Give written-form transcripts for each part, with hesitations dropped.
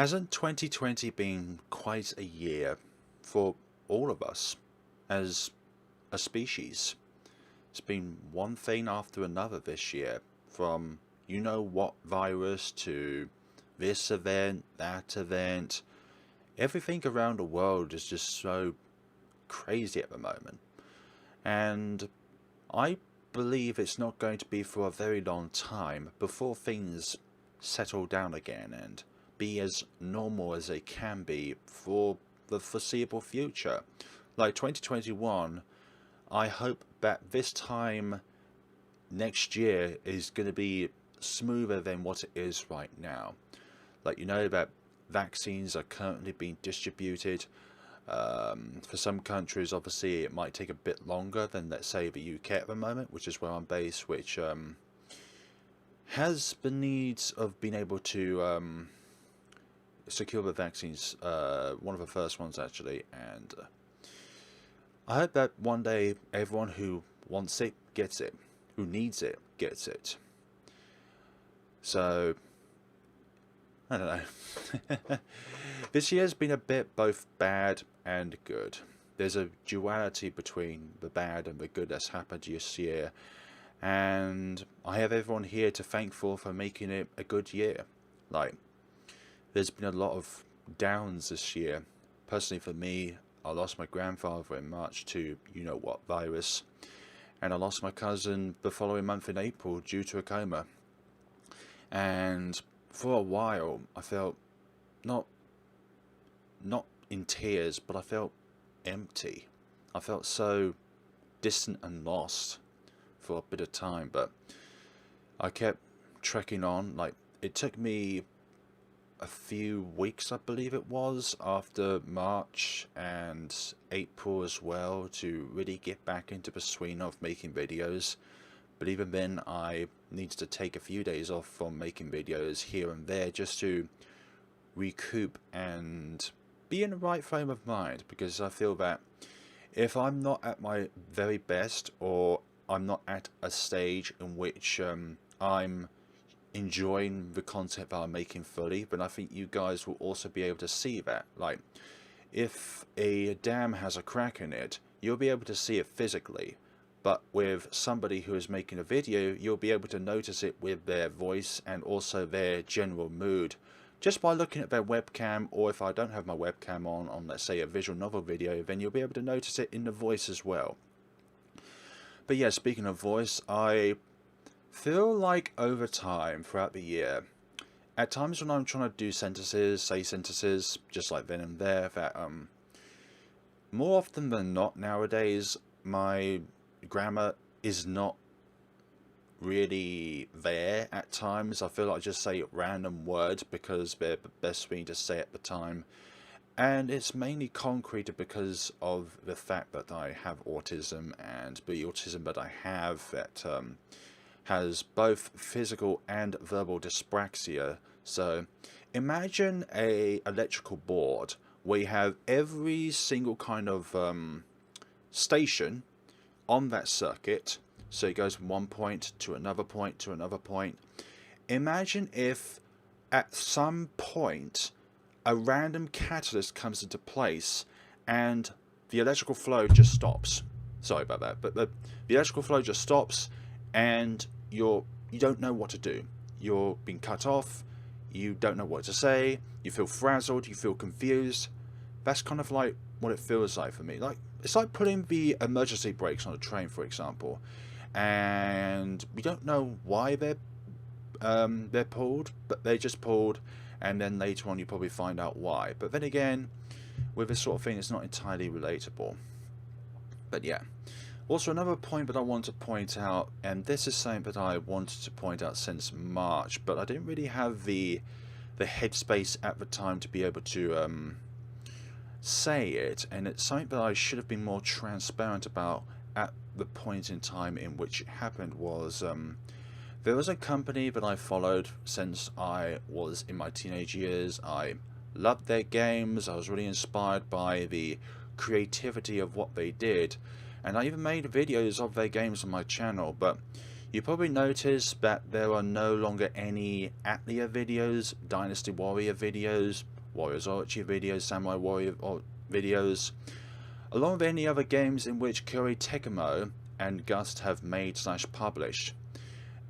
Hasn't 2020 been quite a year for all of us as a species? It's been one thing after another this year, from you know what virus to this event, that event. Everything around the world is just so crazy at the moment. And I believe it's not going to be for a very long time before things settle down again and be as normal as they can be for the foreseeable future. Like 2021, I hope that this time next year is going to be smoother than what it is right now. Like, you know that vaccines are currently being distributed. For some countries, obviously, it might take a bit longer than, let's say, the UK at the moment, which is where I'm based, which has the needs of being able to secure the vaccines, one of the first ones actually, and I hope that one day everyone who wants it gets it, who needs it gets it. So, I don't know. This year's been a bit both bad and good. There's a duality between the bad and the good that's happened this year, and I have everyone here to thank for making it a good year. Like, there's been a lot of downs this year. Personally, for me, I lost my grandfather in March to you know what virus, and I lost my cousin the following month in April due to a coma. And for a while, I felt not in tears, but I felt empty. I felt so distant and lost for a bit of time, but I kept trekking on. Like, it took me a few weeks, I believe it was, after March and April as well, to really get back into the swing of making videos. But even then, I needed to take a few days off from making videos here and there just to recoup and be in the right frame of mind, because I feel that if I'm not at my very best, or I'm not at a stage in which I'm enjoying the content that I'm making fully, then I think you guys will also be able to see that. Like, if a dam has a crack in it, you'll be able to see it physically, but with somebody who is making a video, you'll be able to notice it with their voice and also their general mood, just by looking at their webcam. Or if I don't have my webcam on let's say a visual novel video, then you'll be able to notice it in the voice as well. But yeah, speaking of voice, I feel like over time throughout the year, at times when I'm trying to do sentences, say sentences just like then and there, that more often than not nowadays, my grammar is not really there. At times I feel like I just say random words because they're the best thing to say at the time, and it's mainly concreted because of the fact that I have autism, and the autism that I have that has both physical and verbal dyspraxia. So imagine a electrical board where you have every single kind of station on that circuit. So it goes from one point to another point to another point. Imagine if at some point a random catalyst comes into place and the electrical flow just stops. Sorry about that, but the electrical flow just stops, and you don't know what to do. You're being cut off. You don't know what to say. You feel frazzled. You feel confused. That's kind of like what it feels like for me. Like, it's like putting the emergency brakes on a train, for example, and we don't know why they're pulled, but they just pulled, and then later on you probably find out why. But then again, with this sort of thing, it's not entirely relatable. But yeah. Also, another point that I want to point out, and this is something that I wanted to point out since March, but I didn't really have the headspace at the time to be able to say it, and it's something that I should have been more transparent about at the point in time in which it happened. Was there was a company that I followed since I was in my teenage years. I loved their games. I was really inspired by the creativity of what they did, and I even made videos of their games on my channel. But You probably noticed that there are no longer any Atlia videos, Dynasty Warrior videos, Warriors Archie videos, Samurai Warrior videos, along with any other games in which Koei Tecmo and Gust have made / published.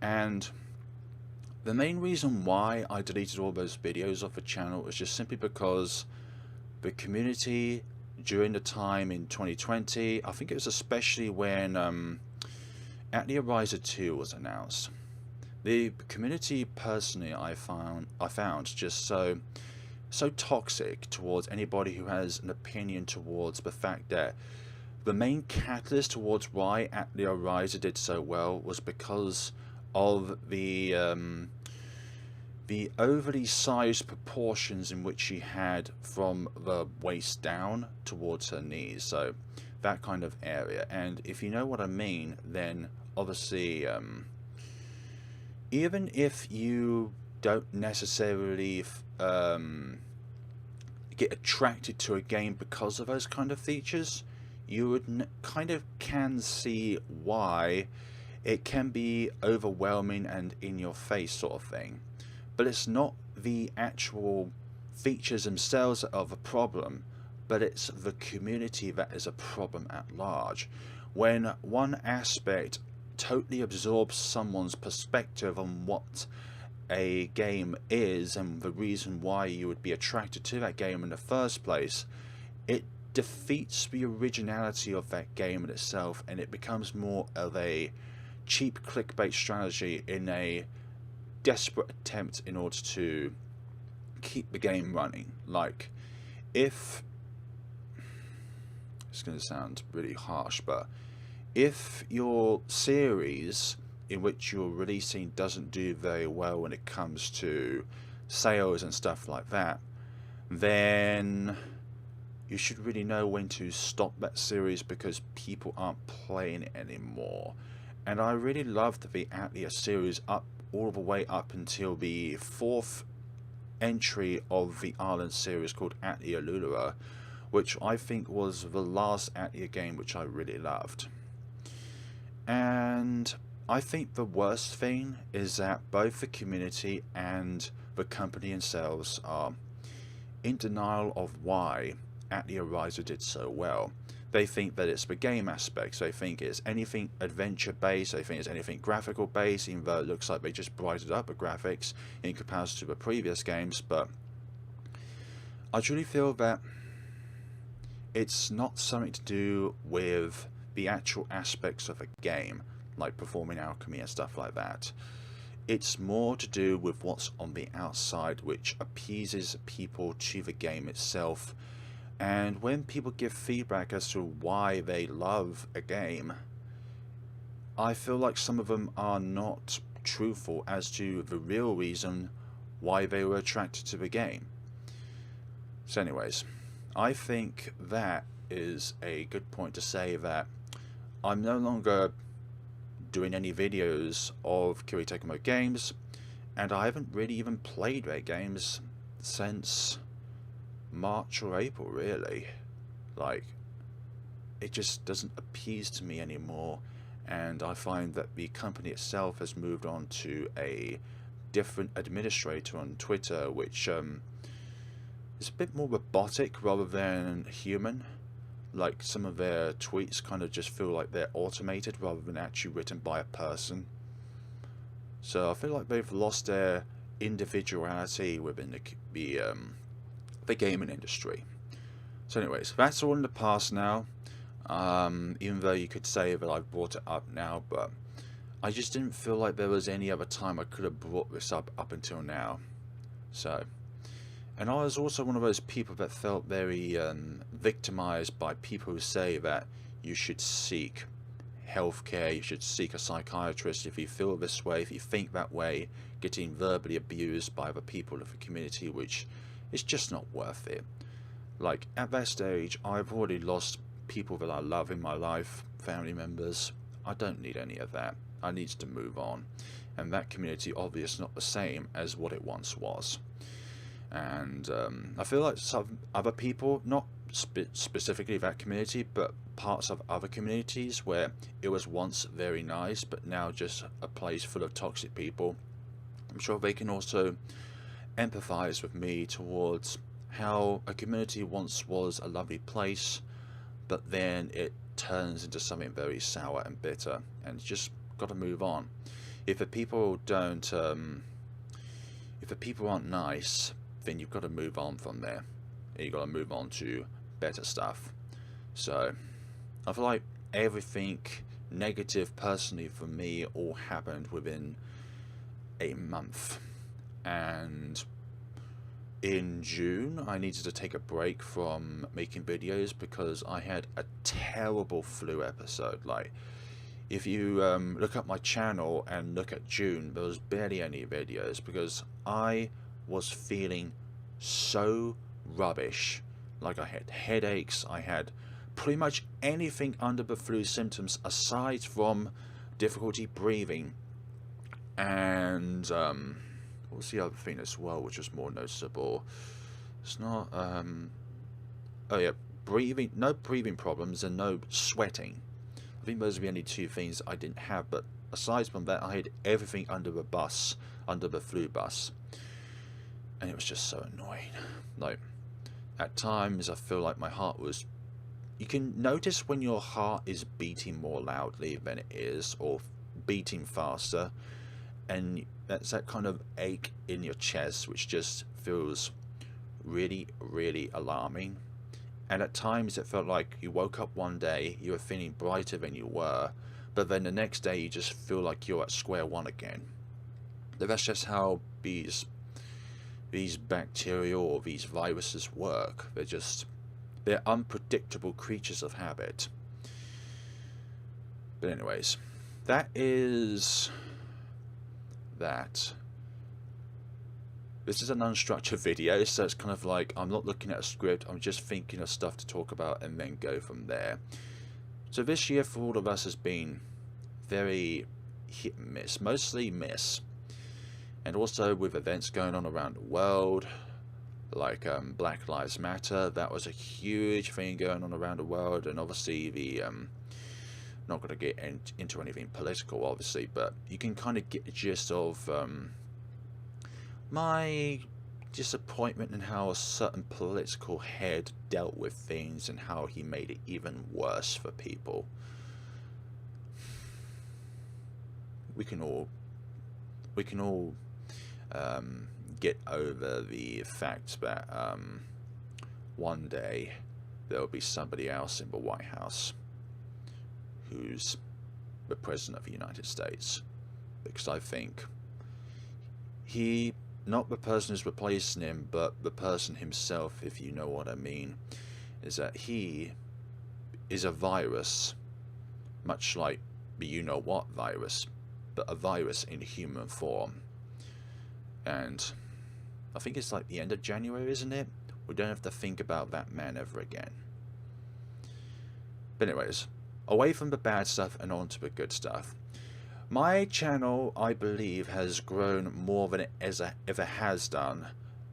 And the main reason why I deleted all those videos off the channel was just simply because the community during the time in 2020, I think it was especially when Atlia Riser 2 was announced. The community personally I found just so toxic towards anybody who has an opinion towards the fact that the main catalyst towards why Atlia Riser did so well was because of the overly sized proportions in which she had from the waist down towards her knees, so that kind of area. And if you know what I mean, then obviously even if you don't necessarily get attracted to a game because of those kind of features, you would kind of can see why it can be overwhelming and in your face sort of thing. But it's not the actual features themselves that are the problem, but it's the community that is a problem at large. When one aspect totally absorbs someone's perspective on what a game is and the reason why you would be attracted to that game in the first place, it defeats the originality of that game in itself, and it becomes more of a cheap clickbait strategy in a desperate attempt in order to keep the game running. Like, if it's going to sound really harsh, but if your series in which you're releasing doesn't do very well when it comes to sales and stuff like that, then you should really know when to stop that series because people aren't playing it anymore. And I really loved the Atlia series up all the way up until the 4th entry of the Island series called Atlia Lulua, which I think was the last Atlia game which I really loved. And I think the worst thing is that both the community and the company themselves are in denial of why Atlia Riser did so well. They think that it's the game aspects, they think it's anything adventure based, they think it's anything graphical based, even though it looks like they just brightened up the graphics in comparison to the previous games. But I truly feel that it's not something to do with the actual aspects of a game, like performing alchemy and stuff like that. It's more to do with what's on the outside, which appeases people to the game itself. And when people give feedback as to why they love a game, I feel like some of them are not truthful as to the real reason why they were attracted to the game. So anyways, I think that is a good point to say that I'm no longer doing any videos of Koei Tecmo games, and I haven't really even played their games since March or April, really. Like, it just doesn't appease to me anymore, and I find that the company itself has moved on to a different administrator on Twitter, which is a bit more robotic rather than human. Like, some of their tweets kind of just feel like they're automated rather than actually written by a person. So I feel like they've lost their individuality within the gaming industry. So anyways, that's all in the past now. Even though you could say that I've brought it up now, but I just didn't feel like there was any other time I could have brought this up until now. So, and I was also one of those people that felt very victimized by people who say that you should seek healthcare, you should seek a psychiatrist if you feel this way, if you think that way, getting verbally abused by other people of the community, which is just not worth it. Like, at that stage, I've already lost people that I love in my life, family members. I don't need any of that. I need to move on. And that community obviously not the same as what it once was. And I feel like some other people, not specifically that community, but parts of other communities where it was once very nice, but now just a place full of toxic people, I'm sure they can also empathize with me towards how a community once was a lovely place, but then it turns into something very sour and bitter, and you just got to move on. If the people don't, if the people aren't nice, then you've got to move on from there. And you've got to move on to better stuff. So I feel like everything negative personally for me all happened within a month. And in June I needed to take a break from making videos because I had a terrible flu episode. Like, if you look up my channel and look at June, there was barely any videos because I was feeling so rubbish. Like, I had headaches, I had pretty much anything under the flu symptoms aside from difficulty breathing. And what was the other thing as well which was more noticeable? It's not oh yeah, breathing, no breathing problems and no sweating. I think those are the only two things I didn't have, but aside from that I had everything under the bus, under the flu bus. And it was just so annoying. Like, at times I feel like my heart was, you can notice when your heart is beating more loudly than it is, or beating faster, and that's that kind of ache in your chest which just feels really, really alarming. And at times it felt like you woke up one day, you were feeling brighter than you were, but then the next day you just feel like you're at square one again. But that's just how these bacteria or these viruses work. They're unpredictable creatures of habit. But anyways, that is that. This is an unstructured video, so it's kind of like I'm not looking at a script, I'm just thinking of stuff to talk about and then go from there. So this year for all of us has been very hit and miss, mostly miss. And also with events going on around the world, like Black Lives Matter, that was a huge thing going on around the world. And obviously the, not going to get into anything political obviously, but you can kind of get the gist of my disappointment in how a certain political head dealt with things and how he made it even worse for people. We can all get over the fact that one day there'll be somebody else in the White House who's the President of the United States, because I think he, not the person who's replacing him, but the person himself, if you know what I mean, is that he is a virus, much like the you-know-what virus, but a virus in human form. And I think it's like the end of January, isn't it? We don't have to think about that man ever again. But anyways, away from the bad stuff and on to the good stuff. My channel, I believe, has grown more than it ever has done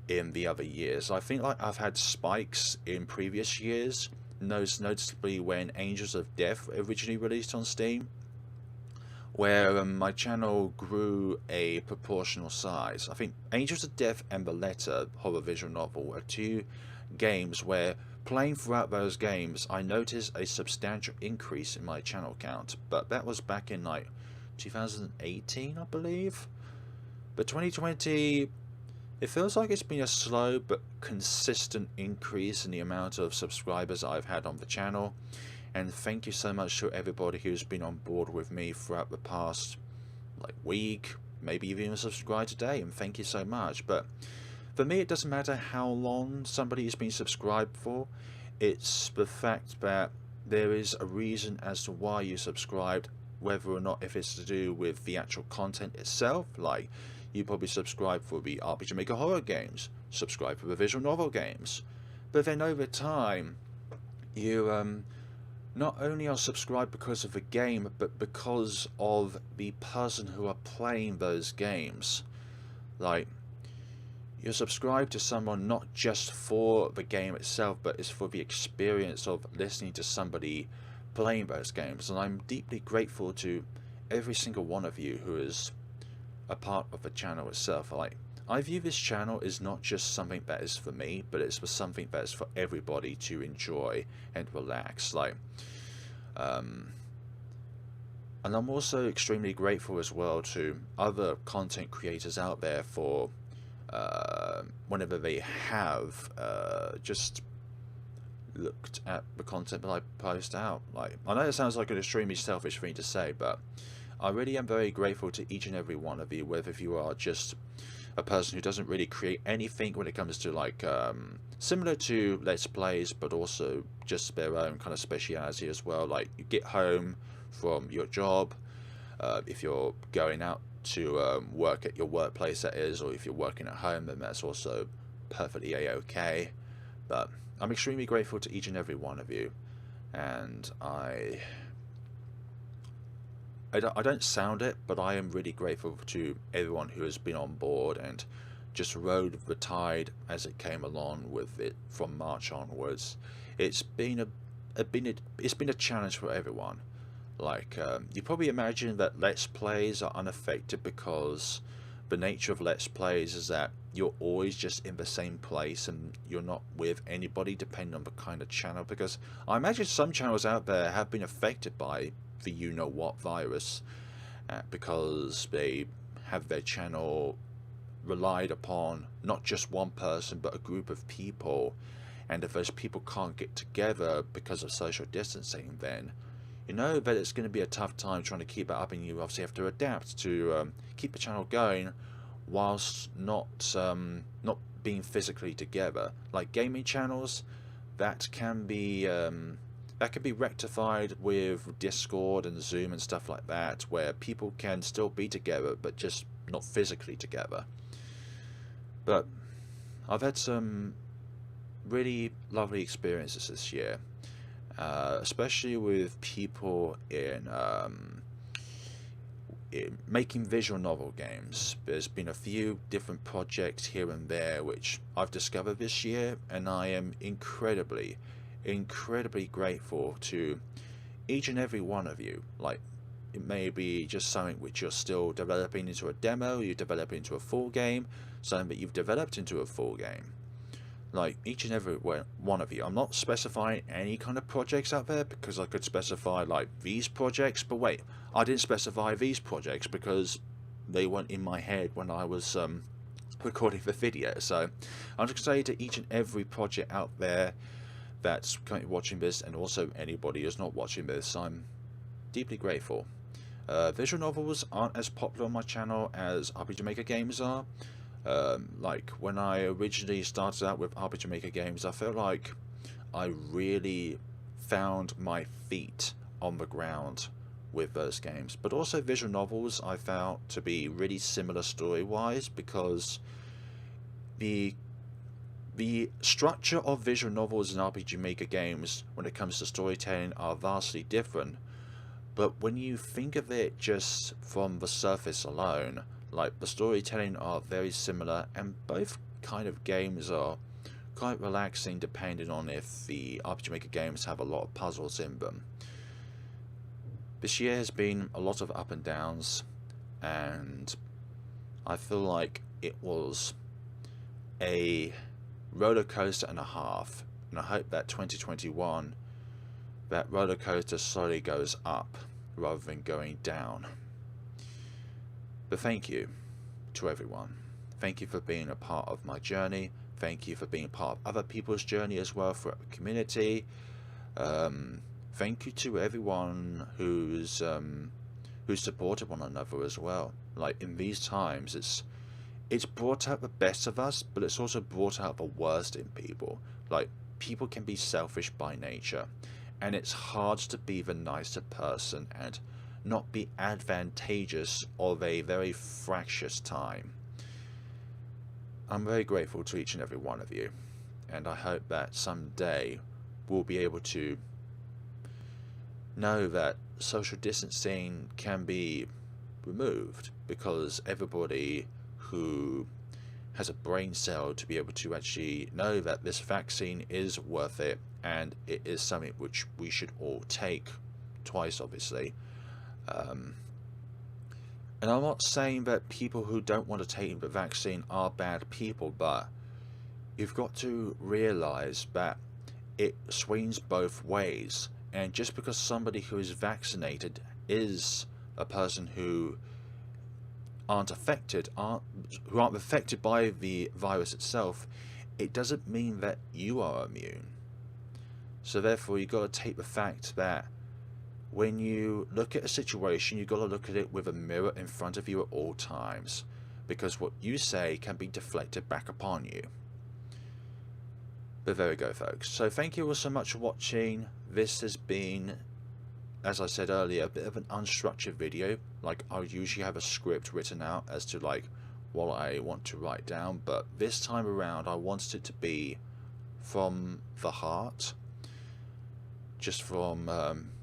in the other years. I think like I've had spikes in previous years, noticeably when Angels of Death originally released on Steam, where my channel grew a proportional size. I think Angels of Death and The Letter horror visual novel are two games where, playing throughout those games, I noticed a substantial increase in my channel count. But that was back in like 2018, I believe. But 2020, it feels like it's been a slow but consistent increase in the amount of subscribers I've had on the channel. And thank you so much to everybody who's been on board with me throughout the past like week, maybe even subscribed today, and thank you so much. But for me, it doesn't matter how long somebody has been subscribed for. It's the fact that there is a reason as to why you subscribed, whether or not if it's to do with the actual content itself. Like, you probably subscribe for the RPG Maker horror games, subscribe for the visual novel games, but then over time you not only are subscribed because of the game, but because of the person who are playing those games. Like, you're subscribed to someone not just for the game itself, but it's for the experience of listening to somebody playing those games. And I'm deeply grateful to every single one of you who is a part of the channel itself. Like, I view this channel as not just something that is for me, but it's for something that is for everybody to enjoy and relax. Like, and I'm also extremely grateful as well to other content creators out there for whenever they have just looked at the content that I post out. Like, I know it sounds like an extremely selfish thing to say, but I really am very grateful to each and every one of you, whether you are just a person who doesn't really create anything when it comes to like similar to Let's Plays, but also just their own kind of speciality as well. Like, you get home from your job, if you're going out to work at your workplace, that is, or if you're working at home, then that's also perfectly a-okay. But I'm extremely grateful to each and every one of you, and I don't sound it, but I am really grateful to everyone who has been on board and just rode the tide as it came along with it from March onwards. It's been a challenge for everyone. Like, you probably imagine that Let's Plays are unaffected because the nature of Let's Plays is that you're always just in the same place and you're not with anybody, depending on the kind of channel. Because I imagine some channels out there have been affected by the you-know-what virus, because they have their channel relied upon not just one person but a group of people, and if those people can't get together because of social distancing, then you know that it's going to be a tough time trying to keep it up, and you obviously have to adapt to keep the channel going whilst not being physically together. Like gaming channels, that can be rectified with Discord and Zoom and stuff like that, where people can still be together but just not physically together. But I've had some really lovely experiences this year, especially with people in making visual novel games. There's been a few different projects here and there which I've discovered this year, and I am incredibly grateful to each and every one of you. Like, it may be just something which you're still developing into a demo, you develop into a full game, something that you've developed into a full game. Like, each and every one of you. I'm not specifying any kind of projects out there, because I could specify like these projects, but wait, I didn't specify these projects because they weren't in my head when I was recording the video. So I'm just going to say to each and every project out there that's currently watching this, and also anybody who's not watching this, I'm deeply grateful. Visual novels aren't as popular on my channel as RPG Maker games are. Like, when I originally started out with RPG Maker games, I felt like I really found my feet on the ground with those games. But also visual novels I found to be really similar story-wise, because the structure of visual novels and RPG Maker games when it comes to storytelling are vastly different. But when you think of it just from the surface alone, like, the storytelling are very similar, and both kind of games are quite relaxing depending on if the RPG Maker games have a lot of puzzles in them. This year has been a lot of up and downs, and I feel like it was a roller coaster and a half, and I hope that 2021, that roller coaster slowly goes up rather than going down. But thank you to everyone. Thank you for being a part of my journey. Thank you for being part of other people's journey as well throughout the community. Thank you to everyone who's supported one another as well. Like, in these times, it's brought out the best of us, but it's also brought out the worst in people. Like, people can be selfish by nature, and it's hard to be the nicer person and not be advantageous of a very fractious time. I'm very grateful to each and every one of you, and I hope that someday we'll be able to know that social distancing can be removed, because everybody who has a brain cell to be able to actually know that this vaccine is worth it, and it is something which we should all take twice, obviously. And I'm not saying that people who don't want to take the vaccine are bad people, but you've got to realize that it swings both ways. And just because somebody who is vaccinated is a person who aren't affected by the virus itself, it doesn't mean that you are immune. So therefore, you've got to take the fact that when you look at a situation, you've got to look at it with a mirror in front of you at all times, because what you say can be deflected back upon you. But there we go, folks. So thank you all so much for watching. This has been, as I said earlier, a bit of an unstructured video. Like, I would usually have a script written out as to like what I want to write down, but this time around I wanted it to be from the heart, just from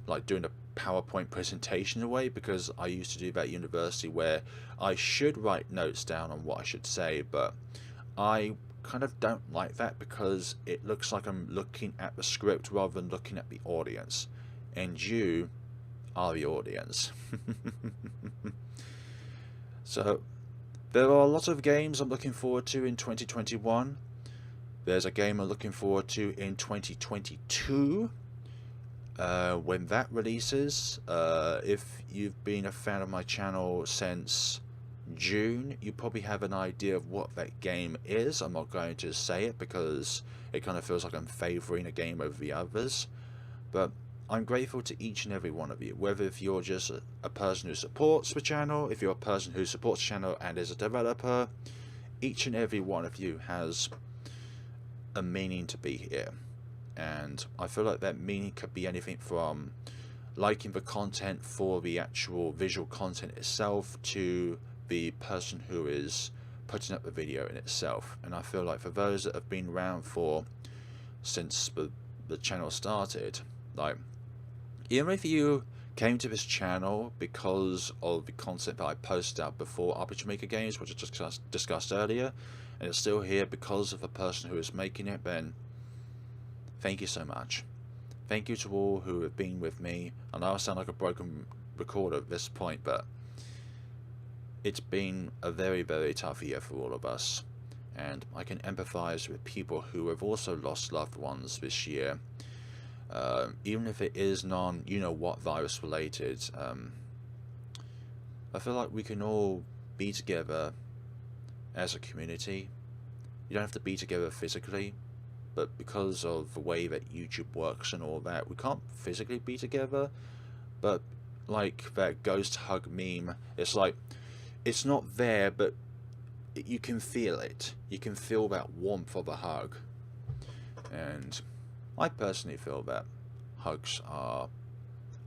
like doing a PowerPoint presentation away, because I used to do that at university where I should write notes down on what I should say, but I kind of don't like that because it looks like I'm looking at the script rather than looking at the audience, and you are the audience. So there are a lot of games I'm looking forward to in 2021. There's a game I'm looking forward to in 2022. When that releases, if you've been a fan of my channel since June, you probably have an idea of what that game is. I'm not going to say it because it kind of feels like I'm favouring a game over the others, but I'm grateful to each and every one of you, whether if you're just a person who supports the channel, if you're a person who supports the channel and is a developer. Each and every one of you has a meaning to be here. And I feel like that meaning could be anything from liking the content for the actual visual content itself to the person who is putting up the video in itself. And I feel like for those that have been around for since the channel started, like, even if you came to this channel because of the content that I posted out before Arbitrary Maker Games, which I just discussed earlier, and it's still here because of the person who is making it, then thank you so much. Thank you to all who have been with me. I know I sound like a broken recorder at this point, but it's been a very, very tough year for all of us. And I can empathize with people who have also lost loved ones this year. Even if it is non-you-know-what virus related. I feel like we can all be together as a community. You don't have to be together physically, but because of the way that YouTube works and all that, we can't physically be together. But like that ghost hug meme, it's like, it's not there, but you can feel it. You can feel that warmth of a hug. And I personally feel that hugs are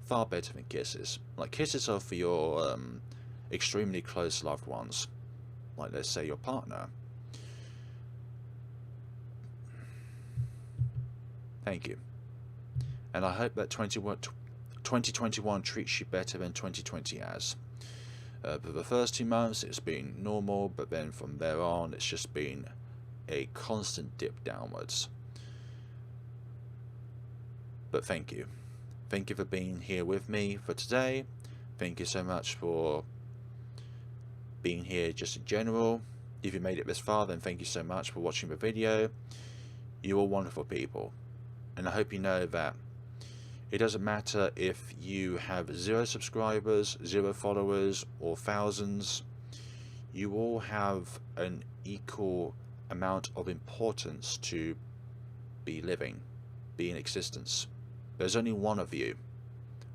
far better than kisses. Like, kisses are for your extremely close loved ones, like let's say your partner. Thank you. And I hope that 2021 treats you better than 2020 has. For the first 2 months it's been normal, but then from there on it's just been a constant dip downwards. But thank you. Thank you for being here with me for today. Thank you so much for being here just in general. If you made it this far, then thank you so much for watching the video. You're all wonderful people. And I hope you know that it doesn't matter if you have 0 subscribers, 0 followers, or thousands. You all have an equal amount of importance to be living, be in existence. There's only one of you.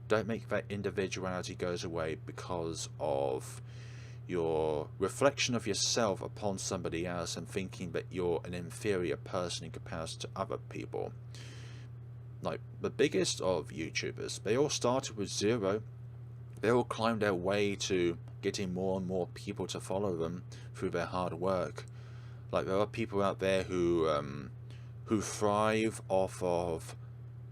Don't make that individuality goes away because of your reflection of yourself upon somebody else and thinking that you're an inferior person in comparison to other people. Like, the biggest of YouTubers, they all started with 0. They all climbed their way to getting more and more people to follow them through their hard work. Like, there are people out there who thrive off of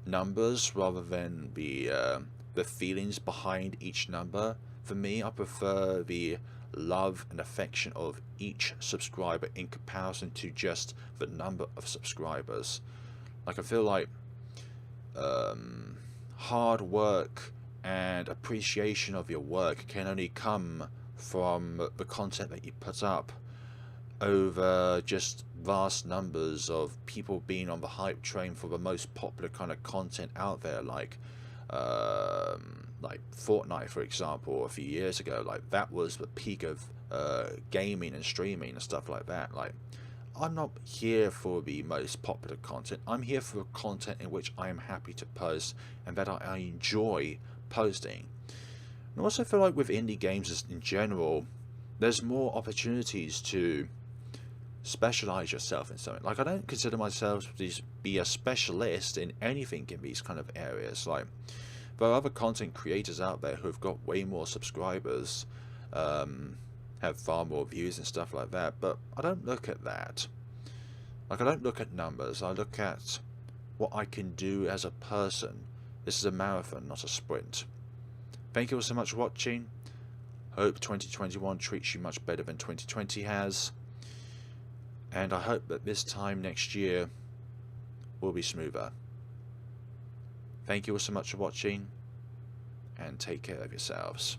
numbers rather than the feelings behind each number. For me, I prefer the love and affection of each subscriber in comparison to just the number of subscribers. Like, I feel like hard work and appreciation of your work can only come from the content that you put up over just vast numbers of people being on the hype train for the most popular kind of content out there, like Fortnite, for example. A few years ago, like, that was the peak of gaming and streaming and stuff like that. Like, I'm not here for the most popular content. I'm here for content in which I am happy to post and that I enjoy posting. And I also feel like with indie games in general, there's more opportunities to specialize yourself in something. Like, I don't consider myself to be a specialist in anything in these kind of areas. Like, there are other content creators out there who have got way more subscribers, have far more views and stuff like that, but I don't look at that. Like, I don't look at numbers. I look at what I can do as a person. This is a marathon, not a sprint. Thank you all so much for watching. Hope 2021 treats you much better than 2020 has, and I hope that this time next year will be smoother. Thank you all so much for watching, and take care of yourselves.